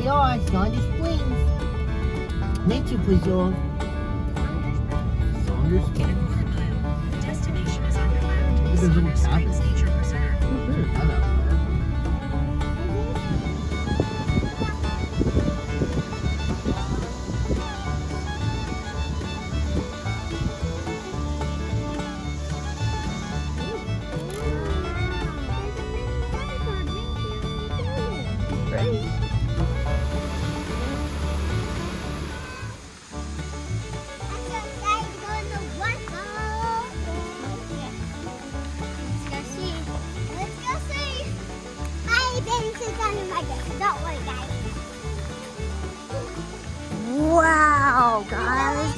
we are, Saunders Springs. Nature Preserve. Saunders Springs. Destination is on your left. Look at those little cabins. Nature Preserve. Hello. Great. Wow, guys.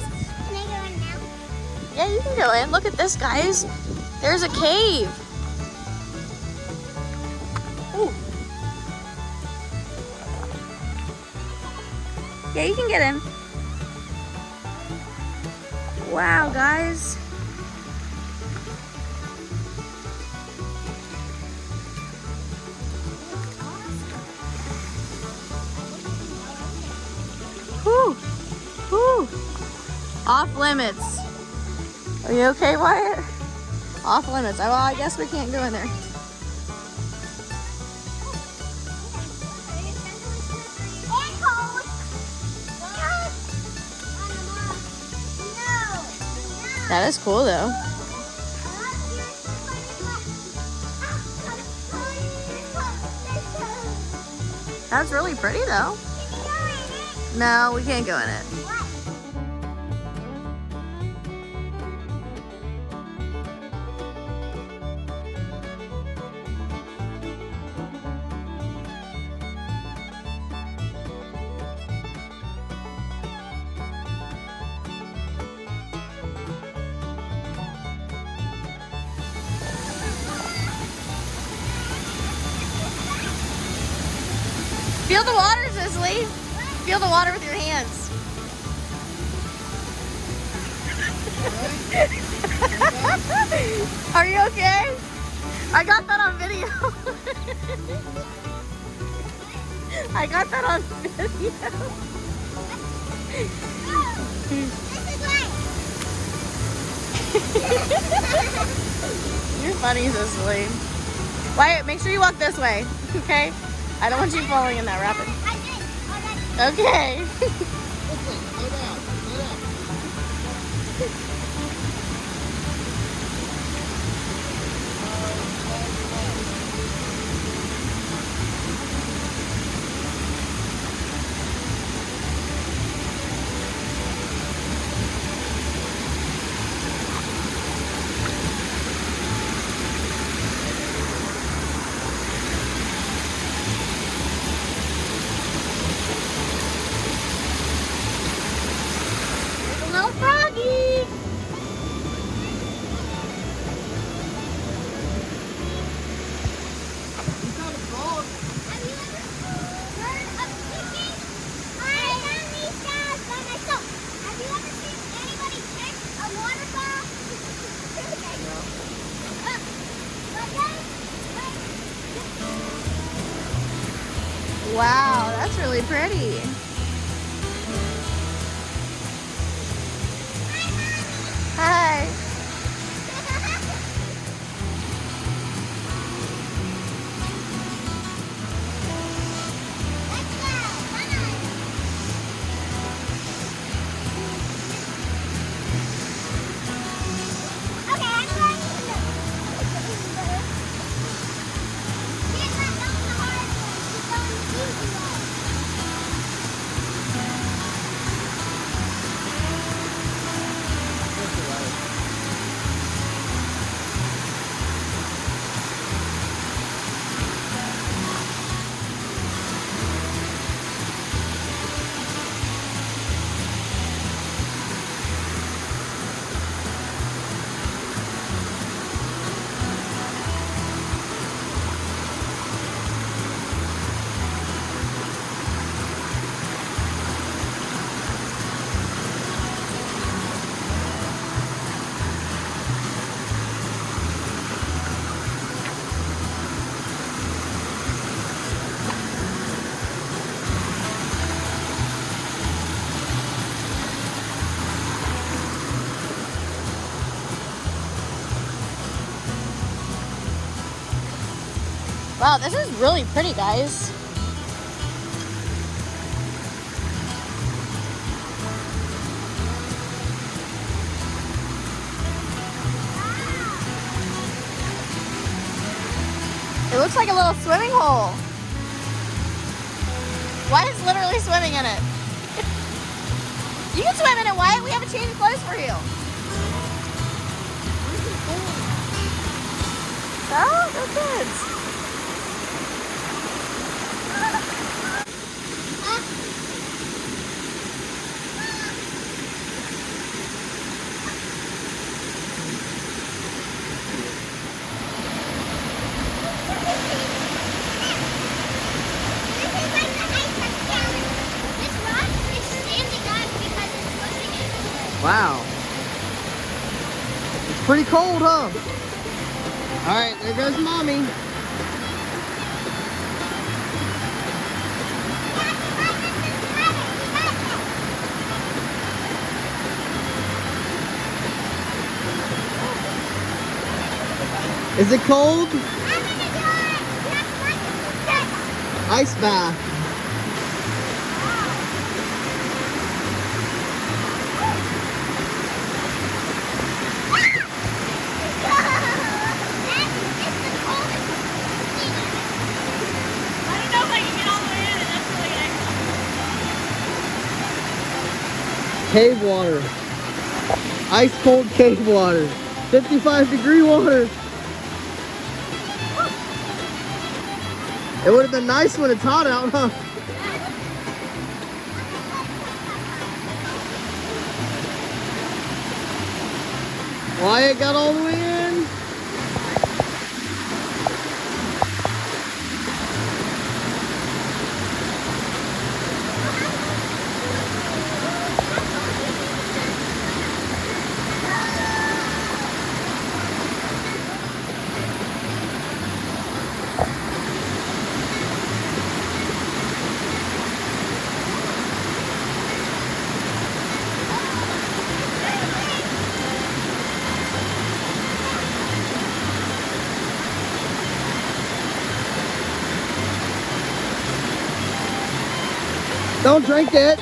Can I go in now? Yeah, you can go in. Look at this, guys. There's a cave. Ooh. Yeah, you can get in. Wow, guys. Whew. Whew. Off limits. Are you okay, Wyatt? Off limits. Well, I guess we can't go in there. That is cool, though. That's really pretty, though. No, we can't go in it. Feel the water, Cicely. Feel the water with your hands. Are you okay? I got that on video. I got that on video. You're funny, Cicely. Wyatt, make sure you walk this way, okay? I don't want you falling in that rapid. Okay. Wow, that's really pretty. Hi. Wow, this is really pretty, guys. It looks like a little swimming hole. Wyatt's literally swimming in it. You can swim in it, Wyatt. We have a change of clothes for you. Oh, good kids. Wow. It's pretty cold, huh? All right, there goes Mommy. Is it cold? Ice bath. Cave water. Ice cold cave water. 55-degree water. It would have been nice when it's hot out, huh? Wyatt got all the way in. Don't drink it.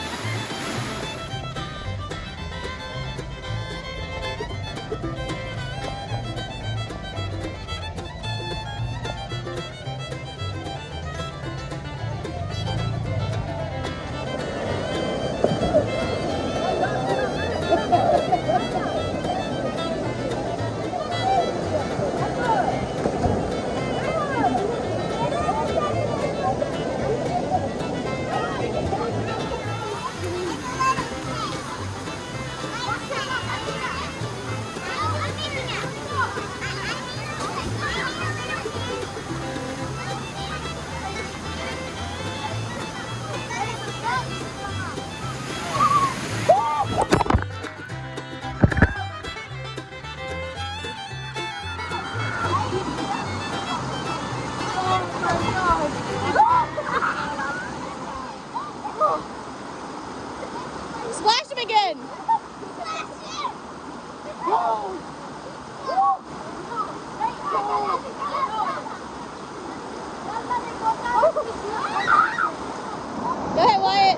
Splash him again. Go ahead, Wyatt.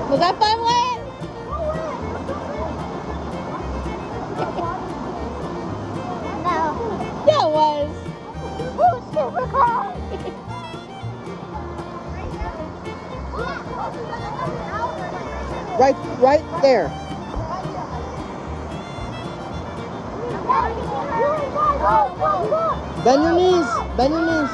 Was that fun, Wyatt? No. Yeah, it was. Oh, super cold. Right there. Go, go, go. Bend your knees. Bend your knees.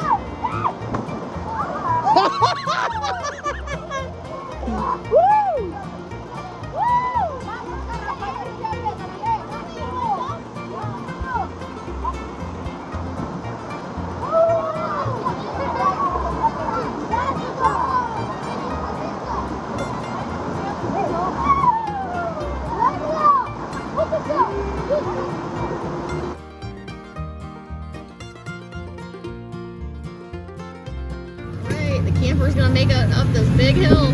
Alright, the camper's gonna make it up this big hill.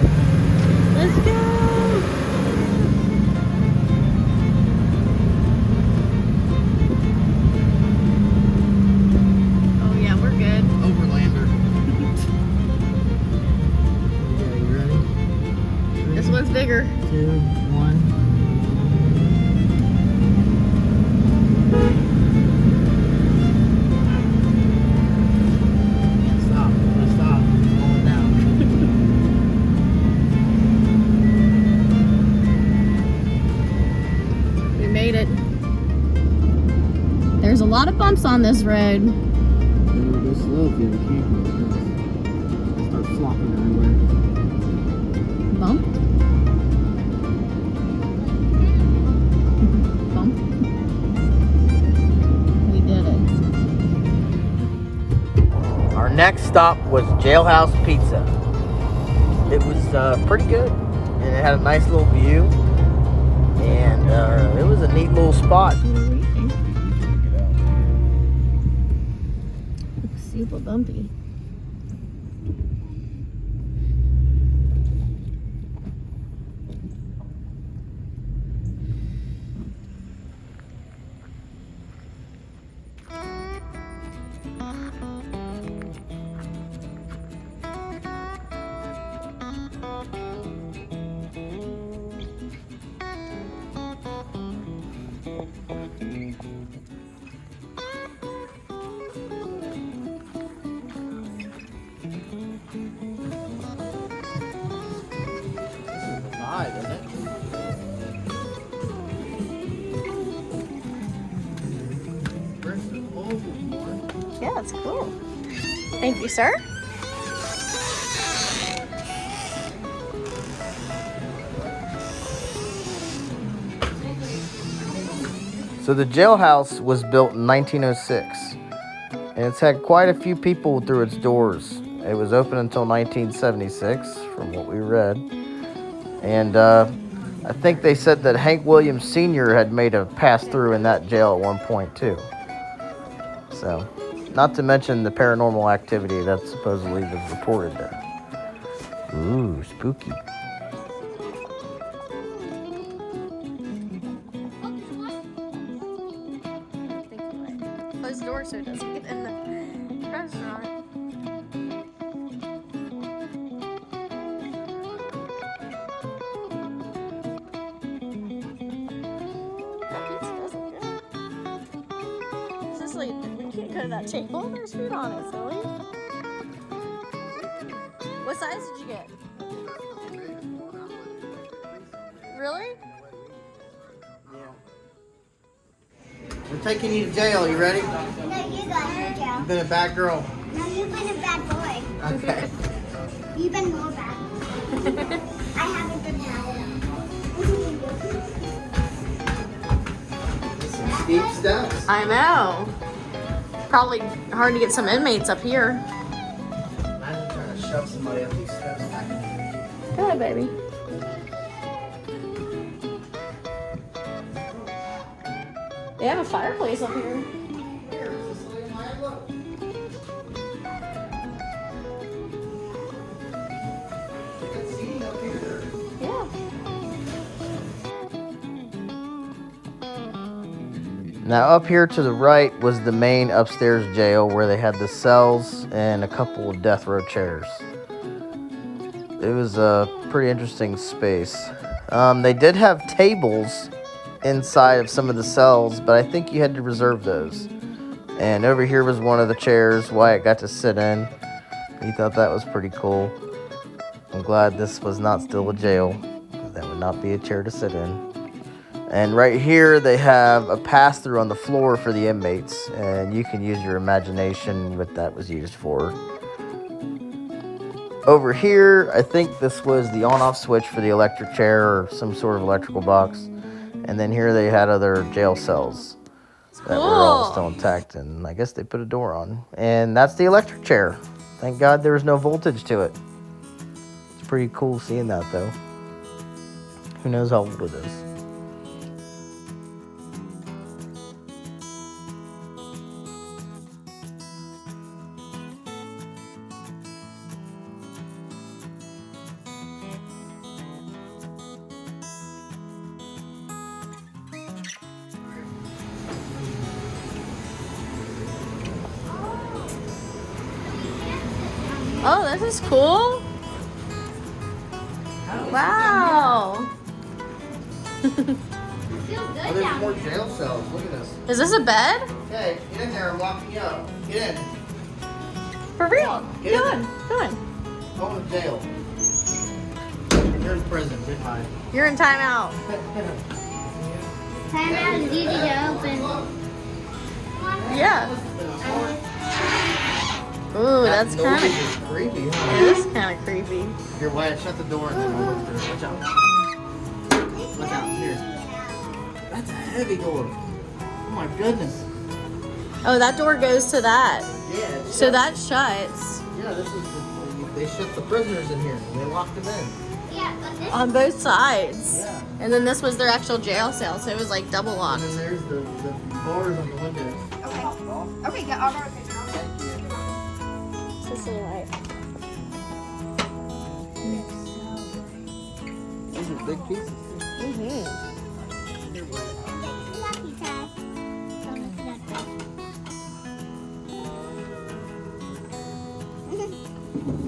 Let's go! Oh yeah, we're good. Overlander. Yeah, you ready? This one's bigger. 2, 1. Stop. Stop. Going down. We made it. There's a lot of bumps on this road. Never go slow if you have a camper. Start flopping everywhere. Bump. Bump. We did it. Our next stop was Jailhouse Pizza. It was pretty good, and it had a nice little view, and it was a neat little spot. Super bumpy. Yeah, that's cool. Thank you, sir. So the jailhouse was built in 1906, and it's had quite a few people through its doors. It was open until 1976, from what we read. And I think they said that Hank Williams Sr. had made a pass through in that jail at one point too. So, not to mention the paranormal activity that supposedly was reported there. Ooh, spooky. Close the door so it doesn't get in the restaurant. That pizza does look good. Cicely, we can't go to that table. There's food on it, silly. What size did you get? Really? We're taking you to jail. You ready? No, you got to jail. You've been a bad girl. No, you've been a bad boy. Okay. You've been more bad. I haven't been bad Some steep steps. I know. Probably hard to get some inmates up here. Imagine trying to shove somebody up these steps back in. Go ahead, baby. They have a fireplace up here. Here, Cicely, Maya, look. They got seating up here. Yeah. Now up here to the right was the main upstairs jail where they had the cells and a couple of death row chairs. It was a pretty interesting space. They did have tables inside of some of the cells, but I think you had to reserve those. And over here was one of the chairs Wyatt got to sit in. He thought that was pretty cool. I'm glad this was not still a jail, because that would not be a chair to sit in. And right here they have a pass-through on the floor for the inmates, and you can use your imagination what that was used for. Over here, I think this was the on-off switch for the electric chair or some sort of electrical box. And then here they had other jail cells that were all still intact, and I guess they put a door on. And that's the electric chair. Thank God there was no voltage to it. It's pretty cool seeing that, though. Who knows how old it is. Oh, this is cool. Wow. Feels good There's down more here. jail cells. Look at this. Is this a bed? Hey, get in there. I'm locking you up. Get in. For real? Get in Go on. Go on. Go to jail. You're in prison. Goodbye. You're in timeout. Timeout is easy to open. Yeah. Ooh, that's noise kind of. is creepy, huh? It is kind of creepy. Here, Wyatt, shut the door and then I'll look through. Watch out. Watch out. Here. That's a heavy door. Oh my goodness. Oh, that door goes to that. Yeah. It's So shut. that shuts Yeah, this is they shut the prisoners in here and they locked them in. Yeah, but this on both sides. Yeah. And then this was their actual jail cell, so it was like double And locked. then there's the bars on the windows. Okay, get all our picture. These are big pieces. lucky tag.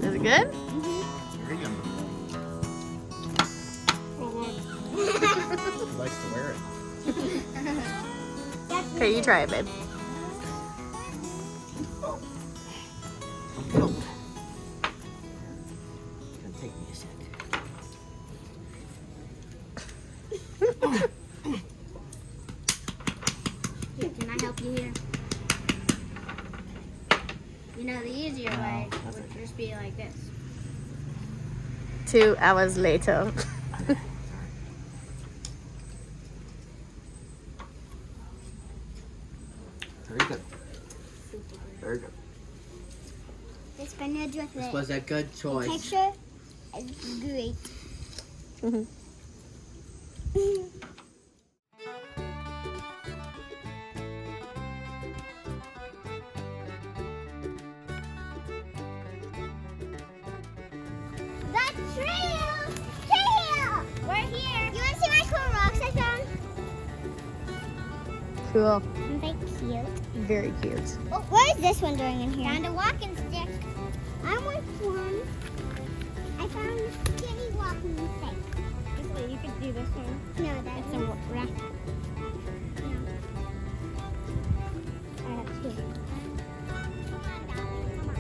Is it good? Very good. He likes to wear it. Okay, you try it, babe. Gonna take me a sec. Can I help you here? You know, the easier way would just be like this. 2 hours later. Very good. Very good. The spinach with This it. was a good choice. Texture is great. The trail! Trail! We're here. You want to see my cool rocks I found? Cool. Aren't they cute? Very cute. Oh, what is this one doing in here? Found a walking stick. I want one. I found a skinny walking stick. Actually, you could do this one. No, that's a rock. I have two. Come on, darling. Come on.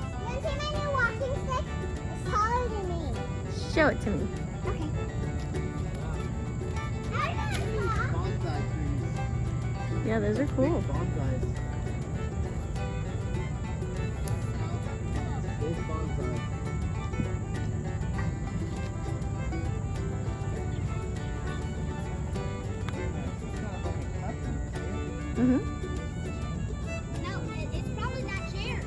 You want to see my new walking stick? It's taller than me. Show it to me. Okay. How did it fall? Bonsai trees. Yeah, those are cool. Big bonsais. Big bonsai. Mm-hmm. No, it's probably that chair.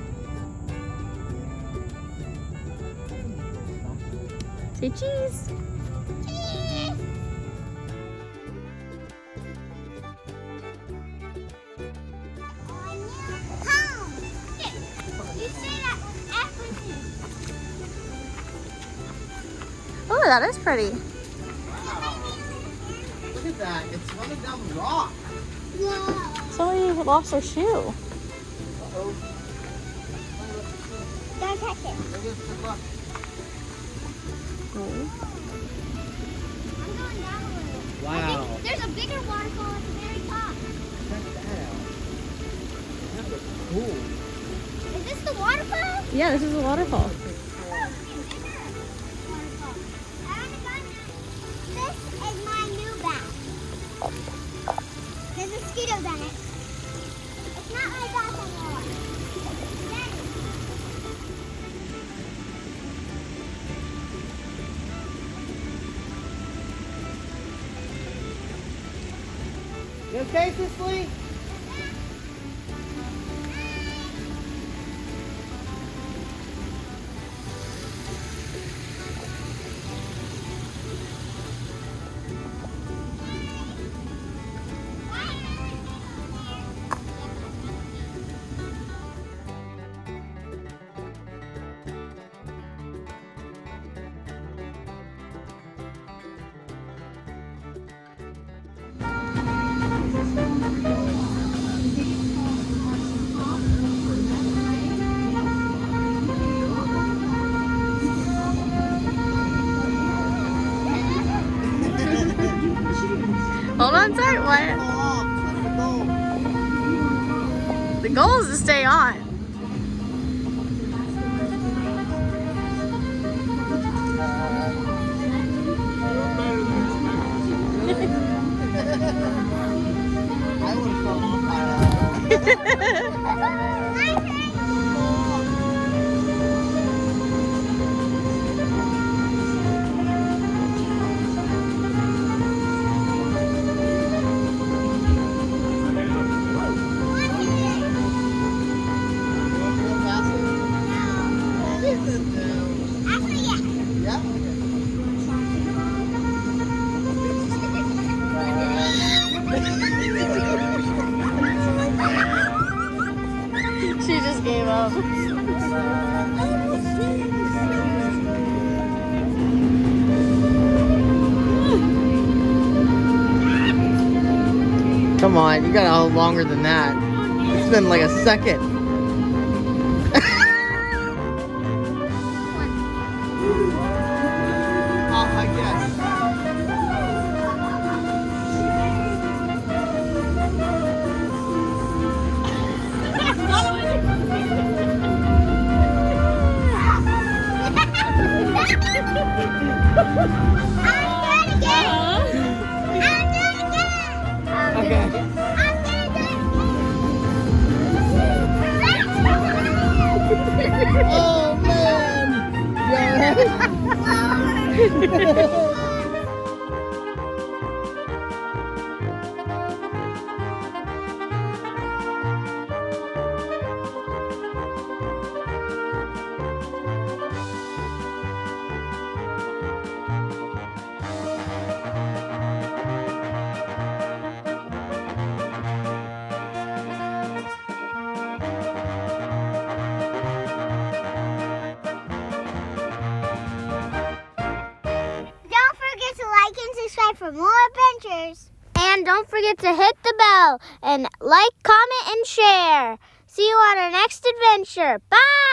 Say cheese. Cheese! Home! You say that everything. Oh, that is pretty. Look at that. It's running down the rock. Whoa. Somebody lost their shoe. Uh-oh. Don't touch it. Look at the rock. I'm going down a little. Wow. There's a bigger Yeah, this is a waterfall. This is my new bath. There's mosquitoes on it. It's not my bath anymore. You okay, Cicely? Hold on tight, Wyatt. The goal is to stay on. She just gave up. Come on, you gotta hold longer than that. It's been like a second. I guess. Oh man! Subscribe for more adventures. And don't forget to hit the bell and like, comment, and share. See you on our next adventure. Bye!